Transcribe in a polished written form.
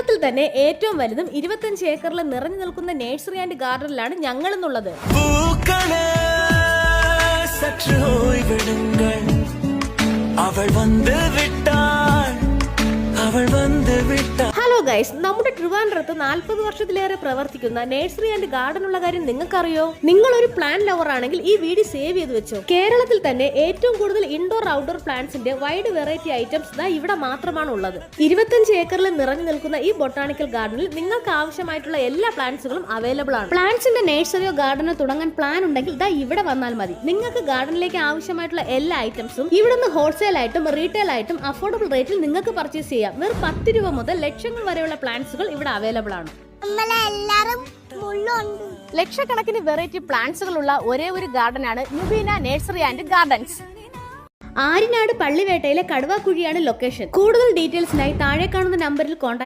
കേരളത്തിൽ തന്നെ ഏറ്റവും വലുതും 25 ഏക്കറിൽ നിറഞ്ഞു നിൽക്കുന്ന നേഴ്സറി ആൻഡ് ഗാർഡനിലാണ് ഞങ്ങൾ എന്നുള്ളത്. ഹലോ ഗൈസ്, നമ്മുടെ ട്രിവാൻഡ്രത്ത് 40 വർഷത്തിലേറെ പ്രവർത്തിക്കുന്ന നേഴ്സറി ആൻഡ് ഗാർഡൻ ഉള്ള കാര്യം നിങ്ങൾക്കറിയോ? നിങ്ങൾ ഒരു പ്ലാൻ ലവർ ആണെങ്കിൽ ഈ വീഡിയോ സേവ് ചെയ്ത് വെച്ചോ. കേരളത്തിൽ തന്നെ ഏറ്റവും കൂടുതൽ ഇൻഡോർ ഔട്ട്ഡോർ പ്ലാന്റ്സിന്റെ വൈഡ് വെറൈറ്റി ഐറ്റംസ് ദാ ഇവിടെ മാത്രമാണ് ഉള്ളത്. 25 ഏക്കറിൽ നിറഞ്ഞു നിൽക്കുന്ന ഈ ബൊട്ടാണിക്കൽ ഗാർഡനിൽ നിങ്ങൾക്ക് ആവശ്യമായിട്ടുള്ള എല്ലാ പ്ലാന്റ്സുകളും അവൈലബിൾ ആണ്. പ്ലാന്റ്സിന്റെ നേഴ്സറിയോ ഗാർഡനോ തുടങ്ങാൻ പ്ലാൻ ഉണ്ടെങ്കിൽ ദാ ഇവിടെ വന്നാൽ മതി. നിങ്ങൾക്ക് ഗാർഡനിലേക്ക് ആവശ്യമായിട്ടുള്ള എല്ലാ ഐറ്റംസും ഇവിടുന്ന് ഹോൾസെയിൽ ആയിട്ടും റീറ്റെയിൽ ആയിട്ടും അഫോർഡബിൾ റേറ്റിൽ നിങ്ങൾക്ക് പർച്ചേസ് ചെയ്യാം. വെറും 10 രൂപ മുതൽ ലക്ഷങ്ങൾ വരെയുള്ള പ്ലാന്റ്സുകൾ ഇവിടെ അവൈലബിൾ ആണ്. ലക്ഷക്കണക്കിന് വെറൈറ്റി പ്ലാന്റ്സുകൾ ഉള്ള ഒരേ ഒരു ഗാർഡൻ ആണ് Nubeena nursery and gardens. Aryanad പള്ളിവേട്ടയിലെ കടുവാക്കുഴിയാണ് ലൊക്കേഷൻ. കൂടുതൽ ഡീറ്റെയിൽസിനായി താഴെ കാണുന്ന നമ്പറിൽ കോൺടാക്ട്